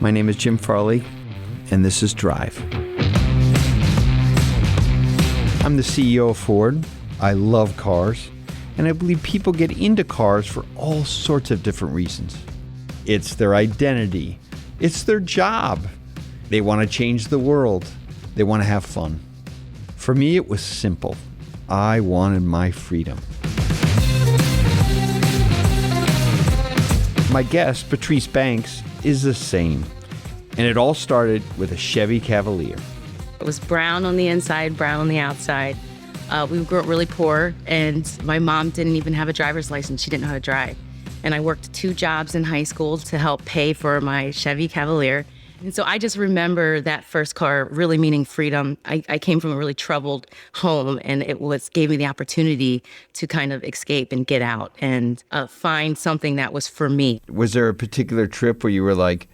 My name is Jim Farley, and this is Drive. I'm the CEO of Ford. I love cars, and I believe people get into cars for all sorts of different reasons. It's their identity. It's their job. They want to change the world. They want to have fun. For me, it was simple. I wanted my freedom. My guest, Patrice Banks, is the same. And it all started with a Chevy Cavalier. It was brown on the inside, brown on the outside. We grew up really poor, and my mom didn't even have a driver's license. She didn't know how to drive. And I worked 2 jobs in high school to help pay for my Chevy Cavalier. And so I just remember that first car really meaning freedom. I came from a really troubled home, and gave me the opportunity to kind of escape and get out and find something that was for me. Was there a particular trip where you were like,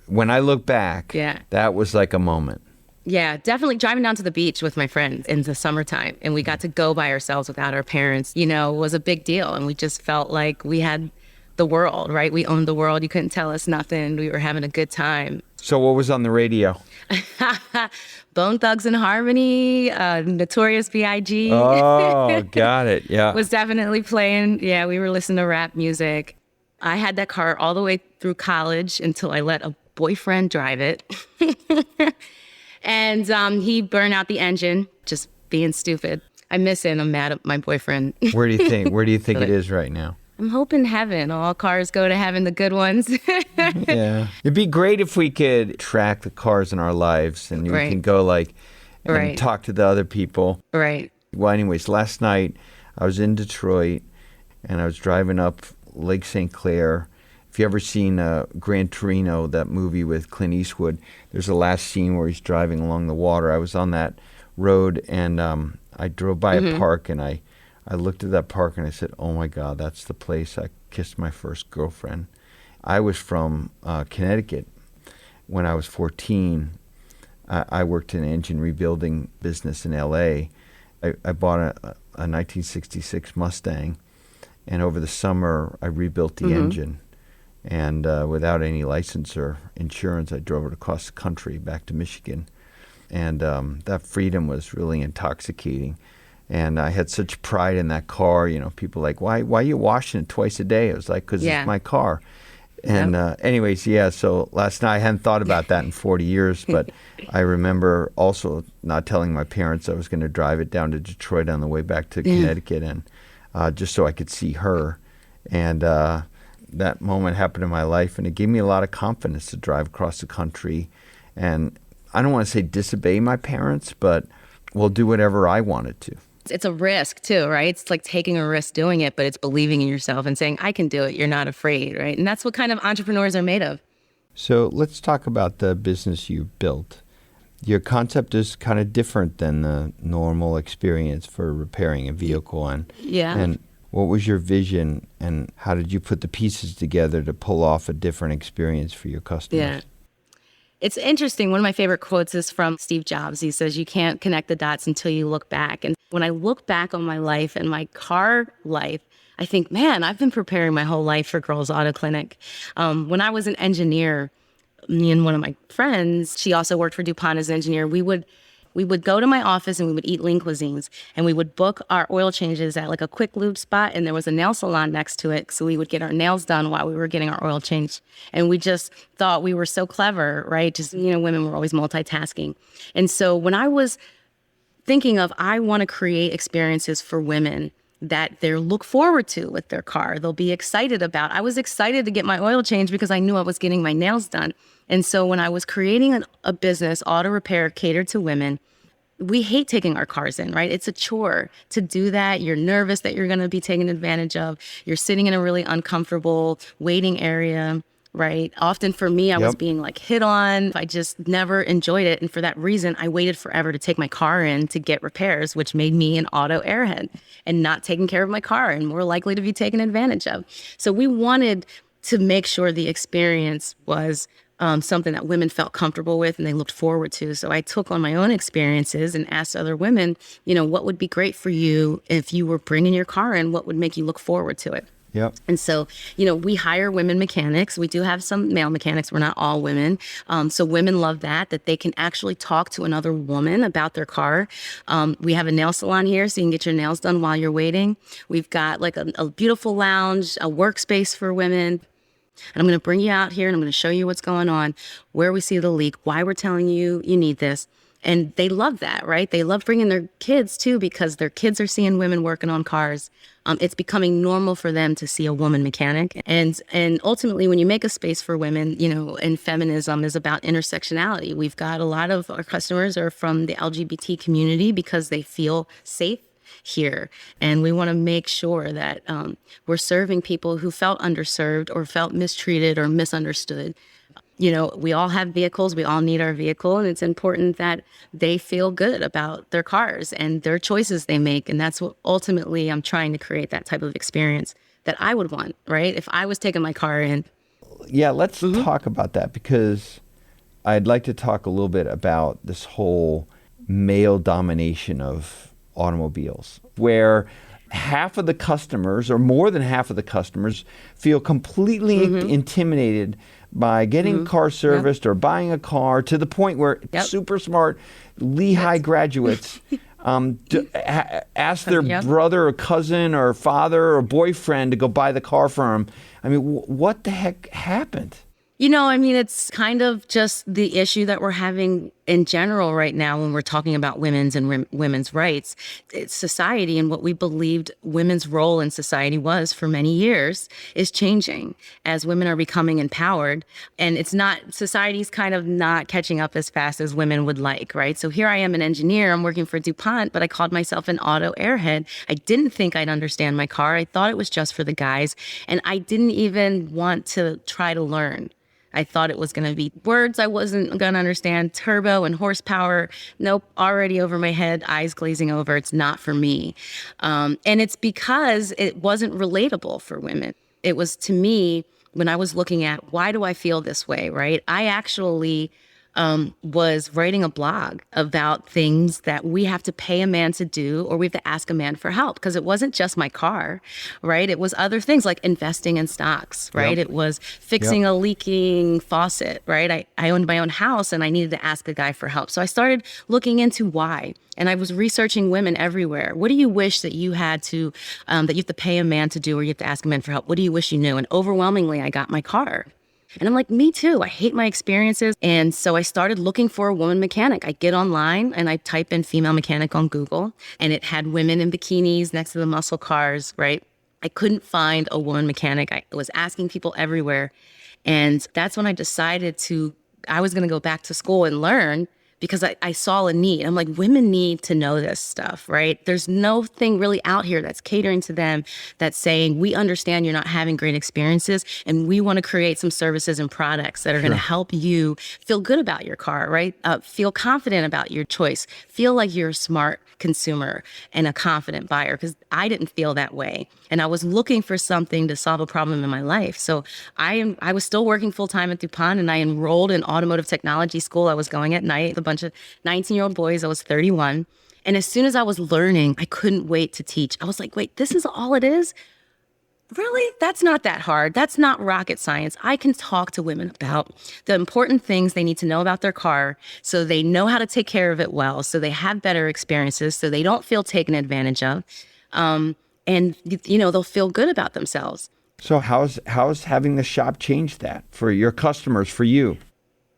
when I look back, Yeah. that was like a moment? Yeah, definitely driving down to the beach with my friends in the summertime. And we got to go by ourselves without our parents, was a big deal. And we just felt like we had the world, right? We owned the world. You couldn't tell us nothing. We were having a good time. So what was on the radio? Bone Thugs and Harmony, Notorious B.I.G. Oh, got it. Yeah. Was definitely playing. Yeah, we were listening to rap music. I had that car all the way through college until I let a boyfriend drive it. And he burned out the engine, just being stupid. I miss it. I'm mad at my boyfriend. Where do you think it is right now? I'm hoping heaven. All cars go to heaven, the good ones. Yeah. It'd be great if we could track the cars in our lives and we Right. can go and Right. talk to the other people. Right. Well, anyways, last night I was in Detroit and I was driving up Lake St. Clair. If you ever seen Gran Torino, that movie with Clint Eastwood, there's a last scene where he's driving along the water. I was on that road and I drove by a park and I looked at that park and I said, oh my God, that's the place I kissed my first girlfriend. I was from Connecticut. When I was 14, I worked in an engine rebuilding business in LA. I bought a 1966 Mustang, and over the summer I rebuilt the engine. And without any license or insurance, I drove it across the country back to Michigan. And that freedom was really intoxicating. And I had such pride in that car. People like, why are you washing it twice a day? I was like, because It's my car. And anyways, so last night I hadn't thought about that in 40 years. But I remember also not telling my parents I was going to drive it down to Detroit on the way back to Connecticut, and just so I could see her. And that moment happened in my life, and it gave me a lot of confidence to drive across the country. And I don't want to say disobey my parents, but we'll do whatever I wanted to. It's a risk too, right? It's like taking a risk doing it, but it's believing in yourself and saying, I can do it. You're not afraid, right? And that's what kind of entrepreneurs are made of. So let's talk about the business you built. Your concept is kind of different than the normal experience for repairing a vehicle. And what was your vision, and how did you put the pieces together to pull off a different experience for your customers? Yeah. It's interesting. One of my favorite quotes is from Steve Jobs. He says, you can't connect the dots until you look back. And when I look back on my life and my car life, I think, man, I've been preparing my whole life for Girls Auto Clinic. When I was an engineer, me and one of my friends, she also worked for DuPont as an engineer, we would go to my office and we would eat lean cuisines, and we would book our oil changes at like a quick lube spot, and there was a nail salon next to it. So we would get our nails done while we were getting our oil changed. And we just thought we were so clever, right? Just, women were always multitasking. And so when I was thinking of, I want to create experiences for women that they look forward to with their car, they'll be excited about. I was excited to get my oil changed because I knew I was getting my nails done. And so when I was creating a business, auto repair catered to women, we hate taking our cars in, right? It's a chore to do that. You're nervous that you're going to be taken advantage of. You're sitting in a really uncomfortable waiting area, right? Often for me, I was being like hit on. I just never enjoyed it. And for that reason, I waited forever to take my car in to get repairs, which made me an auto airhead and not taking care of my car and more likely to be taken advantage of. So we wanted to make sure the experience was something that women felt comfortable with and they looked forward to. So I took on my own experiences and asked other women, what would be great for you if you were bringing your car in? What would make you look forward to it? Yep. And so, we hire women mechanics. We do have some male mechanics. We're not all women. So women love that they can actually talk to another woman about their car. We have a nail salon here, so you can get your nails done while you're waiting. We've got like a beautiful lounge, a workspace for women. And I'm going to bring you out here and I'm going to show you what's going on, where we see the leak, why we're telling you you need this. And they love that, right? They love bringing their kids too, because their kids are seeing women working on cars. It's becoming normal for them to see a woman mechanic. And ultimately, when you make a space for women, and feminism is about intersectionality. We've got a lot of our customers are from the LGBT community because they feel safe here. And we want to make sure that we're serving people who felt underserved or felt mistreated or misunderstood. We all have vehicles. We all need our vehicle. And it's important that they feel good about their cars and their choices they make. And that's what ultimately I'm trying to create, that type of experience that I would want, right? If I was taking my car in. Yeah, let's talk about that, because I'd like to talk a little bit about this whole male domination of automobiles, where half of the customers, or more than half of the customers, feel completely intimidated by getting car serviced or buying a car, to the point where super smart Lehigh graduates ask their brother or cousin or father or boyfriend to go buy the car for them. I mean, what the heck happened? It's kind of just the issue that we're having in general right now when we're talking about women's and women's rights. It's society, and what we believed women's role in society was for many years is changing as women are becoming empowered. And society's kind of not catching up as fast as women would like, right? So here I am, an engineer, I'm working for DuPont, but I called myself an auto airhead. I didn't think I'd understand my car. I thought it was just for the guys, and I didn't even want to try to learn. I thought it was going to be words I wasn't going to understand, turbo and horsepower. Nope, already over my head, eyes glazing over. It's not for me. And it's because it wasn't relatable for women. It was, to me, when I was looking at why do I feel this way, right? I actually was writing a blog about things that we have to pay a man to do, or we have to ask a man for help, because it wasn't just my car, right? It was other things like investing in stocks, right? It was fixing a leaking faucet, right? I owned my own house and I needed to ask a guy for help. So I started looking into why. And I was researching women everywhere. What do you wish that you had to, that you have to pay a man to do, or you have to ask a man for help? What do you wish you knew? And overwhelmingly, I got my car. And I'm like, me too. I hate my experiences. And so I started looking for a woman mechanic. I get online and I type in female mechanic on Google, and it had women in bikinis next to the muscle cars, right? I couldn't find a woman mechanic. I was asking people everywhere. And that's when I decided I was going to go back to school and learn, because I saw a need. I'm like, women need to know this stuff, right? There's no thing really out here that's catering to them, that's saying, we understand you're not having great experiences, and we want to create some services and products that are going to help you feel good about your car, right? Feel confident about your choice. Feel like you're a smart consumer and a confident buyer, because I didn't feel that way. And I was looking for something to solve a problem in my life. So I was still working full time at DuPont, and I enrolled in automotive technology school. I was going at night, a bunch of 19-year-old boys. I was 31. And as soon as I was learning, I couldn't wait to teach. I was like, wait, this is all it is? Really? That's not that hard. That's not rocket science. I can talk to women about the important things they need to know about their car, so they know how to take care of it well, so they have better experiences, so they don't feel taken advantage of. And, they'll feel good about themselves. So how's having the shop change that for your customers, for you?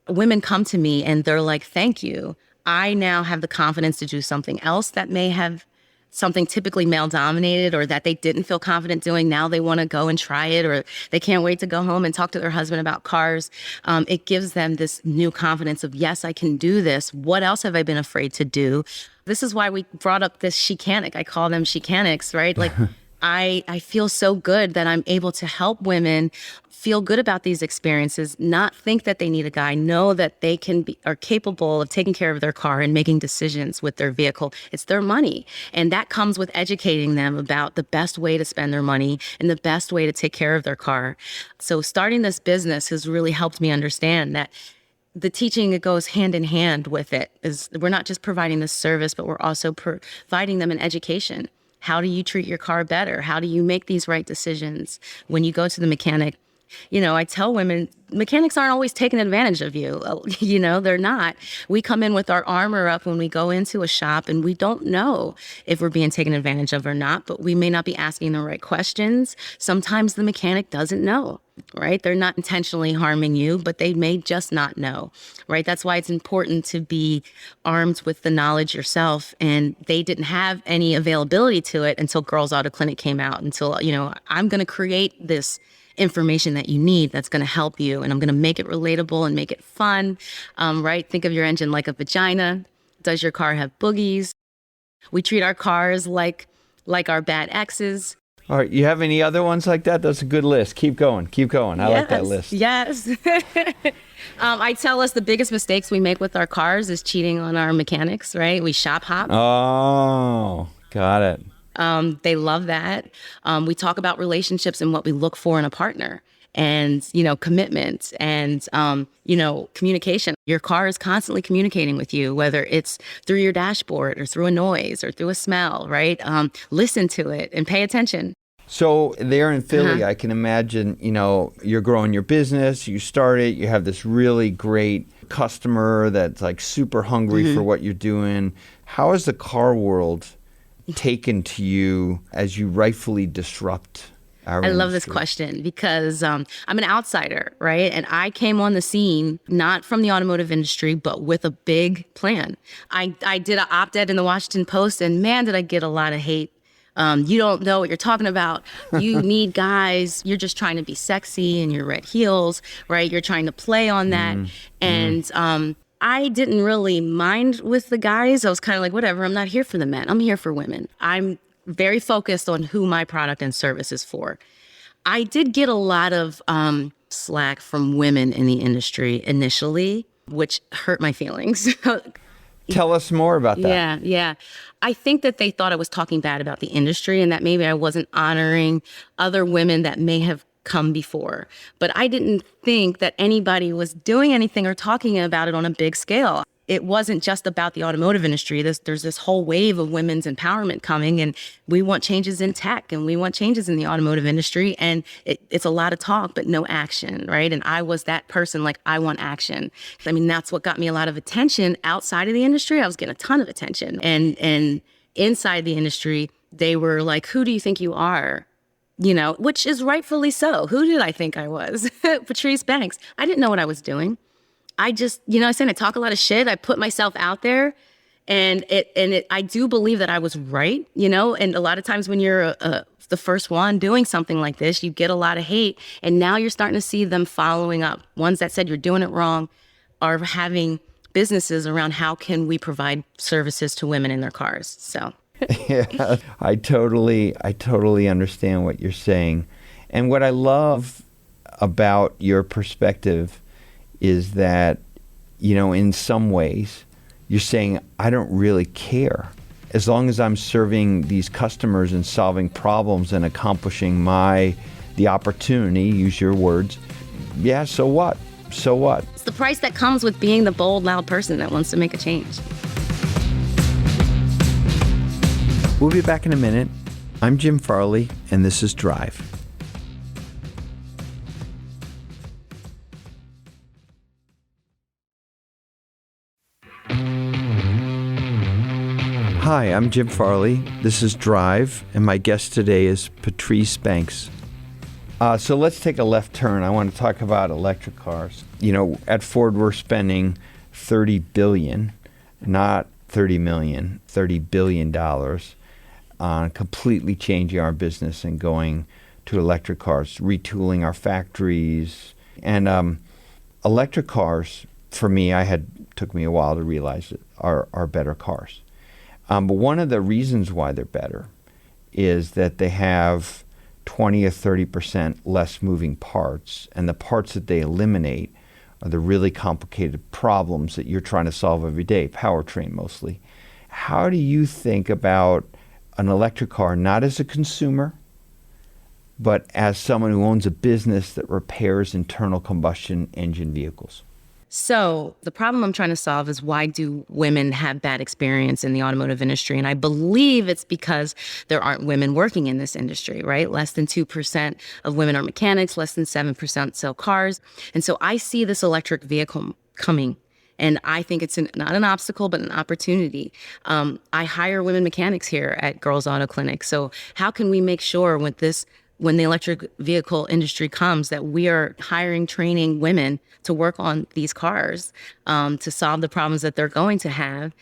Women come to me and they're like, thank you. I now have the confidence to do something else that may have something typically male dominated, or that they didn't feel confident doing. Now they want to go and try it, or they can't wait to go home and talk to their husband about cars. It gives them this new confidence of, yes, I can do this. What else have I been afraid to do? This is why we brought up this chicanic. I call them chicanics, right? Like I feel so good that I'm able to help women feel good about these experiences, not think that they need a guy, know that they are capable of taking care of their car and making decisions with their vehicle. It's their money. And that comes with educating them about the best way to spend their money and the best way to take care of their car. So starting this business has really helped me understand that the teaching, it goes hand in hand with it. Is we're not just providing this service, but we're also providing them an education, How do you treat your car better? How do you make these right decisions when you go to the mechanic? You know, I tell women, mechanics aren't always taking advantage of you. You know, they're not. We come in with our armor up when we go into a shop, and we don't know if we're being taken advantage of or not, but we may not be asking the right questions. Sometimes the mechanic doesn't know, right? They're not intentionally harming you, but they may just not know, right? That's why it's important to be armed with the knowledge yourself. And they didn't have any availability to it until Girls Auto Clinic came out, until, you know, I'm going to create this information that you need that's going to help you, and I'm going to make it relatable and make it fun, right? Think of your engine like a vagina. Does your car have boogies? We treat our cars like our bad exes. All right, you have any other ones like that? That's a good list. Keep going. Keep going. I like that list. Yes. I tell us the biggest mistakes we make with our cars is cheating on our mechanics, right? We shop hop. Oh, got it. They love that. We talk about relationships and what we look for in a partner, and, you know, commitment and, you know, communication. Your car is constantly communicating with you, whether it's through your dashboard or through a noise or through a smell, right? Listen to it and pay attention. So there in Philly, I can imagine, you know, you're growing your business, you start it, you have this really great customer that's like super hungry for what you're doing. How has the car world taken to you as you rightfully disrupt our industry? I love this question because I'm an outsider, right? And I came on the scene not from the automotive industry, but with a big plan. I did an op-ed in the Washington Post, and man, did I get a lot of hate. You don't know what you're talking about. You need guys. You're just trying to be sexy in your red heels, right? You're trying to play on that. And I didn't really mind with the guys. I was kind of like, whatever, I'm not here for the men. I'm here for women. I'm very focused on who my product and service is for. I did get a lot of slack from women in the industry initially, which hurt my feelings. Tell us more about that. Yeah. I think that they thought I was talking bad about the industry and that maybe I wasn't honoring other women that may have come before. But I didn't think that anybody was doing anything or talking about it on a big scale. It wasn't just about the automotive industry. There's this whole wave of women's empowerment coming, and we want changes in tech, and we want changes in the automotive industry. And it's a lot of talk, but no action, right? And I was that person, like, I want action. I mean, that's what got me a lot of attention outside of the industry. I was getting a ton of attention. And inside the industry, they were like, who do you think you are? You know, which is rightfully so. Who did I think I was? Patrice Banks. I didn't know what I was doing. I just, you know, I said I talk a lot of shit. I put myself out there, and I do believe that I was right, you know. And a lot of times when you're the first one doing something like this, you get a lot of hate, and now you're starting to see them following up. Ones that said you're doing it wrong are having businesses around how can we provide services to women in their cars. So. Yeah, I totally understand what you're saying. And what I love about your perspective is that, you know, in some ways, you're saying, I don't really care. As long as I'm serving these customers and solving problems and accomplishing the opportunity, use your words, yeah, so what? So what? It's the price that comes with being the bold, loud person that wants to make a change. We'll be back in a minute. I'm Jim Farley, and this is Drive. Hi, I'm Jim Farley. This is Drive, and my guest today is Patrice Banks. So let's take a left turn. I want to talk about electric cars. You know, at Ford, we're spending $30 billion, not $30 million, $30 billion on completely changing our business and going to electric cars, retooling our factories. And electric cars, for me, took me a while to realize it, are better cars. But one of the reasons why they're better is that they have 20 or 30% less moving parts, and the parts that they eliminate are the really complicated problems that you're trying to solve every day, powertrain mostly. How do you think about an electric car, not as a consumer, but as someone who owns a business that repairs internal combustion engine vehicles? So the problem I'm trying to solve is, why do women have bad experience in the automotive industry? And I believe it's because there aren't women working in this industry, right? Less than 2% of women are mechanics, less than 7% sell cars. And so I see this electric vehicle coming. And I think it's not an obstacle, but an opportunity. I hire women mechanics here at Girls Auto Clinic. So how can we make sure when the electric vehicle industry comes, that we are hiring, training women to work on these cars, to solve the problems that they're going to have?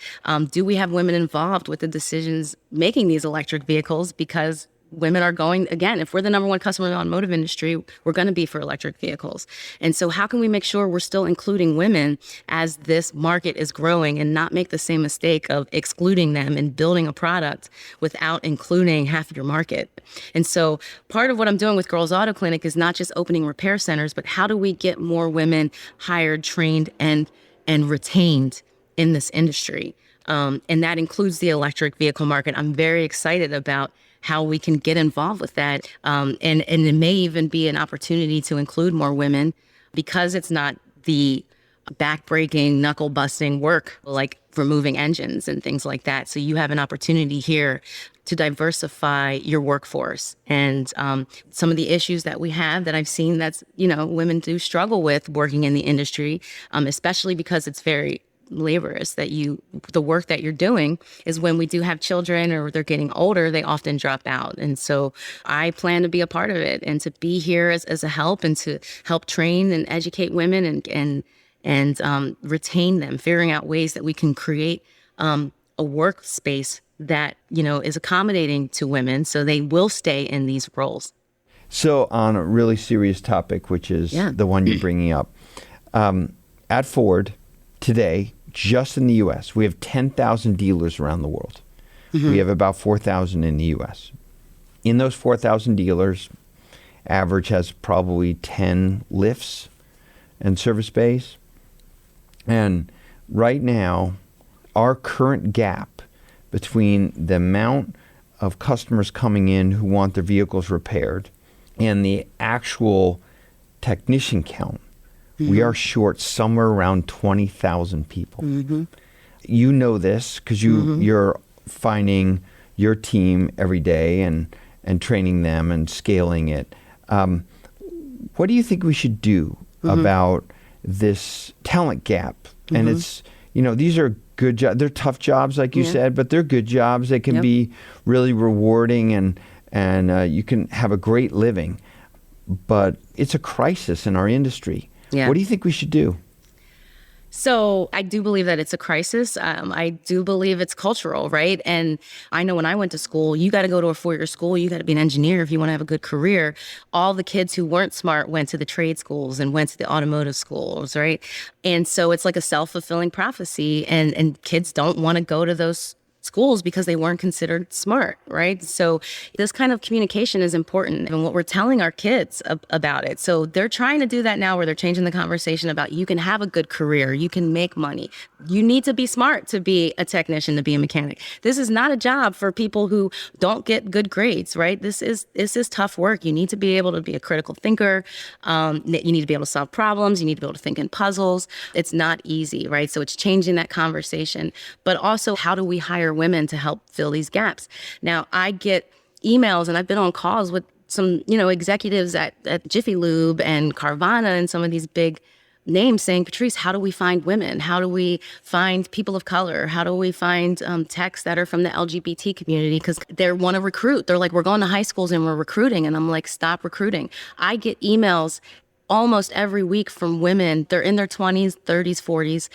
Do we have women involved with the decisions making these electric vehicles? Because women are going, again, if we're the number one customer in the automotive industry, we're going to be for electric vehicles. And so how can we make sure we're still including women as this market is growing, and not make the same mistake of excluding them and building a product without including half your market? And so part of what I'm doing with Girls Auto Clinic is not just opening repair centers, but how do we get more women hired, trained, and retained in this industry? And that includes the electric vehicle market. I'm very excited about how we can get involved with that. And it may even be an opportunity to include more women, because it's not the back-breaking, knuckle-busting work like removing engines and things like that. So you have an opportunity here to diversify your workforce. And some of the issues that we have that I've seen, that's, women do struggle with working in the industry, especially because it's very laborious, the work that you're doing is, when we do have children or they're getting older, they often drop out. And so I plan to be a part of it, and to be here as a help, and to help train and educate women, and retain them, figuring out ways that we can create a workspace that, is accommodating to women, so they will stay in these roles. So on a really serious topic, which is the one you're bringing up, at Ford today, just in the U.S., we have 10,000 dealers around the world. Mm-hmm. We have about 4,000 in the U.S. In those 4,000 dealers, average has probably 10 lifts and service bays. And right now, our current gap between the amount of customers coming in who want their vehicles repaired and the actual technician count, we are short somewhere around 20,000 people. Mm-hmm. You know this because you're finding your team every day and training them and scaling it. What do you think we should do about this talent gap? And it's, these are good jobs. They're tough jobs, like you said, but they're good jobs. They can be really rewarding, and you can have a great living. But it's a crisis in our industry. Yeah. What do you think we should do? So I do believe that it's a crisis. I do believe it's cultural, right? And I know when I went to school, you got to go to a 4-year school. You got to be an engineer if you want to have a good career. All the kids who weren't smart went to the trade schools and went to the automotive schools, right? And so it's like a self-fulfilling prophecy. And kids don't want to go to those schools because they weren't considered smart, right? So this kind of communication is important, and what we're telling our kids about it. So they're trying to do that now, where they're changing the conversation about, you can have a good career, you can make money. You need to be smart to be a technician, to be a mechanic. This is not a job for people who don't get good grades, right? This is tough work. You need to be able to be a critical thinker. You need to be able to solve problems. You need to be able to think in puzzles. It's not easy, right? So it's changing that conversation. But also, how do we hire women to help fill these gaps? Now, I get emails, and I've been on calls with some, executives at Jiffy Lube and Carvana and some of these big names saying, Patrice, how do we find women? How do we find people of color? How do we find techs that are from the LGBT community? Because they want to recruit. They're like, we're going to high schools and we're recruiting. And I'm like, stop recruiting. I get emails almost every week from women. They're in their 20s, 30s, 40s.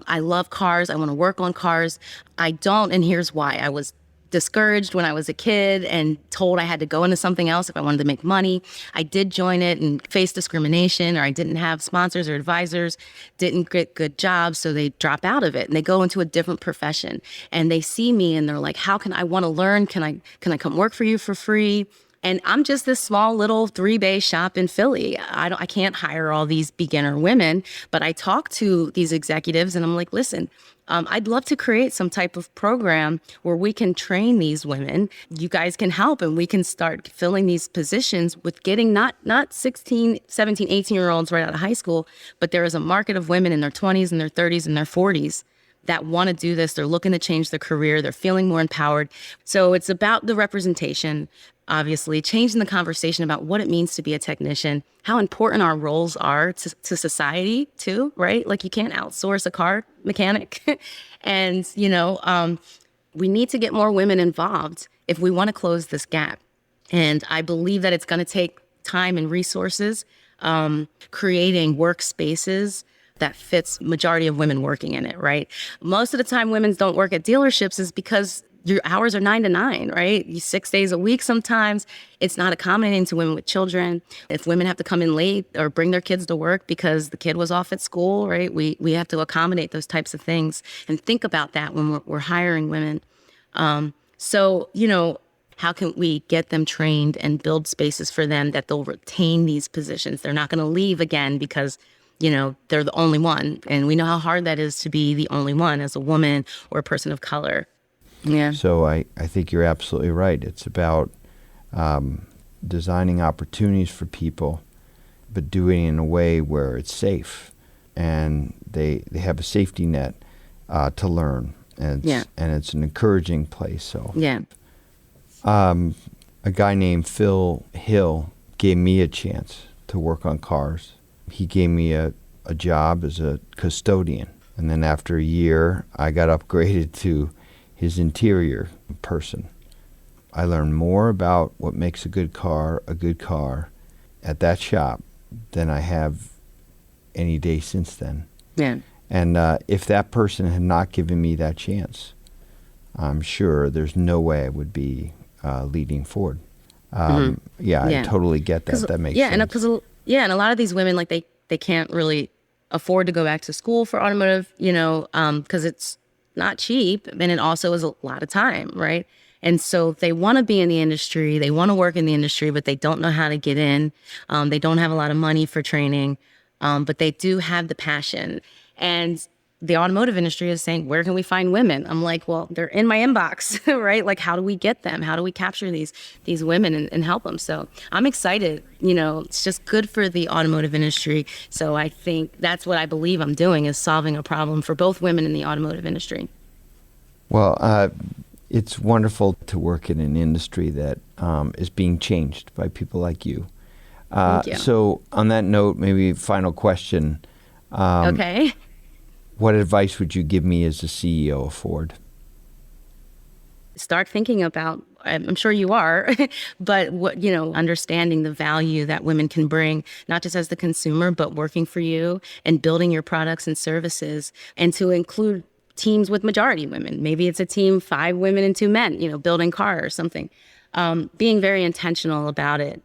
I love cars. I want to work on cars. I don't. And here's why. I was discouraged when I was a kid and told I had to go into something else if I wanted to make money. I did join it and face discrimination, or I didn't have sponsors or advisors, didn't get good jobs, so they drop out of it and they go into a different profession. And they see me and they're like, how can I want to learn? Can I come work for you for free? And I'm just this small little 3-bay shop in Philly. I can't hire all these beginner women, but I talk to these executives and I'm like, listen, I'd love to create some type of program where we can train these women. You guys can help and we can start filling these positions with getting not 16, 17, 18-year-olds right out of high school, but there is a market of women in their 20s and their 30s and their 40s that want to do this. They're looking to change their career. They're feeling more empowered. So it's about the representation, obviously, changing the conversation about what it means to be a technician, how important our roles are to society too, right? Like you can't outsource a car mechanic. And, we need to get more women involved if we want to close this gap. And I believe that it's going to take time and resources, creating workspaces that fits majority of women working in it, right? Most of the time women don't work at dealerships is because your hours are 9 to 9, right? 6 days a week sometimes. It's not accommodating to women with children. If women have to come in late or bring their kids to work because the kid was off at school, right? We have to accommodate those types of things and think about that when we're hiring women. So, how can we get them trained and build spaces for them that they'll retain these positions? They're not going to leave again because they're the only one. And we know how hard that is to be the only one as a woman or a person of color. Yeah. So I think you're absolutely right. It's about designing opportunities for people, but doing it in a way where it's safe and they have a safety net to learn. And it's an encouraging place. So yeah. A guy named Phil Hill gave me a chance to work on cars. He gave me a job as a custodian. And then after a year, I got upgraded to his interior person. I learned more about what makes a good car at that shop than I have any day since then. Yeah. And if that person had not given me that chance, I'm sure there's no way I would be leading Ford. I totally get that. That makes sense. And a lot of these women, like they can't really afford to go back to school for automotive, because it's not cheap, and it also is a lot of time, right? And so they want to be in the industry, they want to work in the industry, but they don't know how to get in. They don't have a lot of money for training, but they do have the passion. And the automotive industry is saying, where can we find women? I'm like, well, they're in my inbox, right? Like, how do we get them? How do we capture these women and help them? So I'm excited. It's just good for the automotive industry. So I think that's what I believe I'm doing, is solving a problem for both women in the automotive industry. Well, it's wonderful to work in an industry that is being changed by people like you. Thank you. So on that note, maybe final question. Okay. What advice would you give me as the CEO of Ford? Start thinking about, I'm sure you are, but understanding the value that women can bring, not just as the consumer, but working for you and building your products and services, and to include teams with majority women. Maybe it's a team, 5 women and 2 men, building car or something. Being very intentional about it.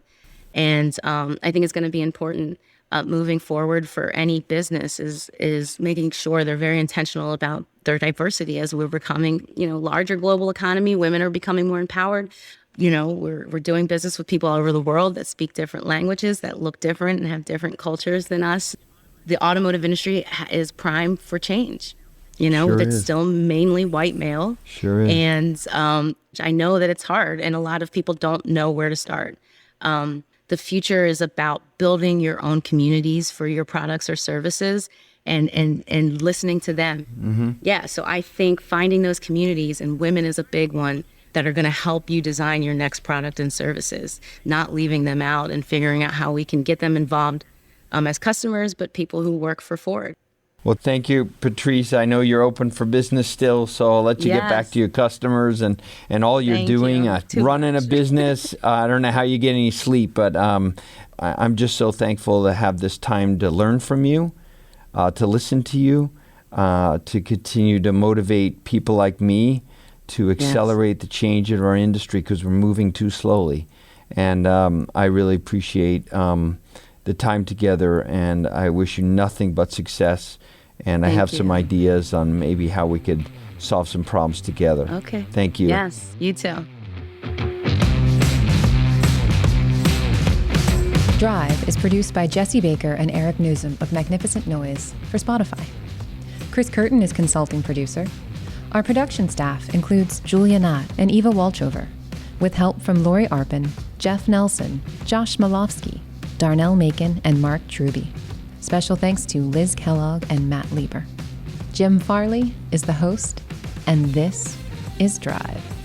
And I think it's going to be important moving forward for any business is making sure they're very intentional about their diversity as we're becoming, larger global economy. Women are becoming more empowered. We're doing business with people all over the world that speak different languages, that look different and have different cultures than us. The automotive industry is primed for change. Sure it's is. still mainly white male. Sure is. And I know that it's hard, and a lot of people don't know where to start. The future is about building your own communities for your products or services and listening to them. Mm-hmm. Yeah, so I think finding those communities, and women is a big one, that are going to help you design your next product and services, not leaving them out, and figuring out how we can get them involved as customers, but people who work for Ford. Well, thank you, Patrice. I know you're open for business still, so I'll let you get back to your customers and all you're doing, running a business. I don't know how you get any sleep, but I'm just so thankful to have this time to learn from you, to listen to you, to continue to motivate people like me to accelerate the change in our industry, because we're moving too slowly. And I really appreciate the time together, and I wish you nothing but success. And I have some ideas on maybe how we could solve some problems together. Okay. Thank you. Yes, you too. Drive is produced by Jesse Baker and Eric Newsom of Magnificent Noise for Spotify. Chris Curtin is consulting producer. Our production staff includes Julia Knott and Eva Walchover, with help from Lori Arpin, Jeff Nelson, Josh Malofsky, Darnell Macon, and Mark Truby. Special thanks to Liz Kellogg and Matt Lieber. Jim Farley is the host, and this is Drive.